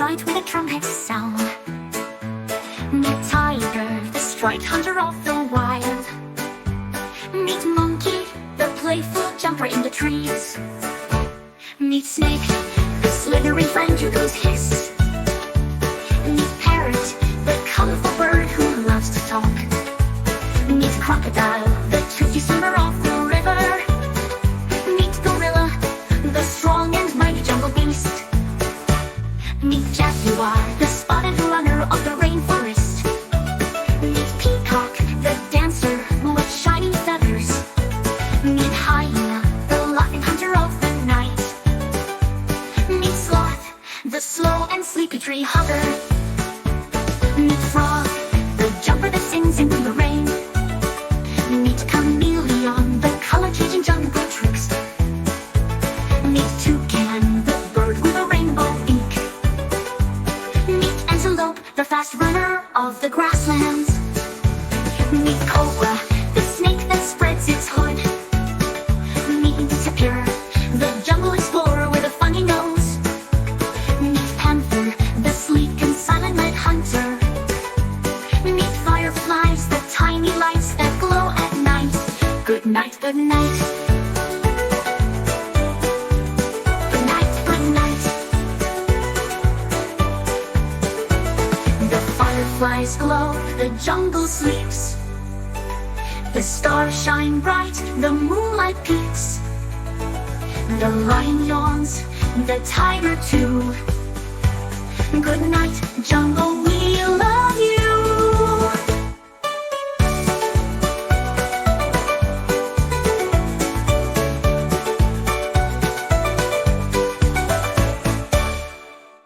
stride with a trumpet sound. Meet tiger, the striped hunter of the wild. Meet monkey, the playful jumper in the trees. Meet snake, the slithery friend who goes hiss. Meet parrot, the colorful bird who loves to talk. Meet crocodile, the toothy swimmer of the river. Meet gorilla, the strong and mighty jungle beast. Meet jaguar, the spotted runner of the rainforest. Meet peacock, the dancer with shiny feathers. Meet hyena, the laughing hunter of the night. Meet sloth, the slow and sleepy tree hugger. Meet frog, the jumper that sings in the rain. Meet chameleon, the color-changing jungle trickster. Meet toucan, the bird with a rainbow beak. Meet antelope, the fast runner of the grasslands. Meet cobra, the snake that spreads its hood. Meet tapir, the jungle explorer with a funny nose. Meet panther, the sleek and silent night hunter. Meet fireflies, the tiny lights that glow at night. Good night, good night. Good night, good night. The fireflies glow, the jungle sleeps. The stars shine bright, the moonlight peeks. The lion yawns, the tiger too. Good night, jungle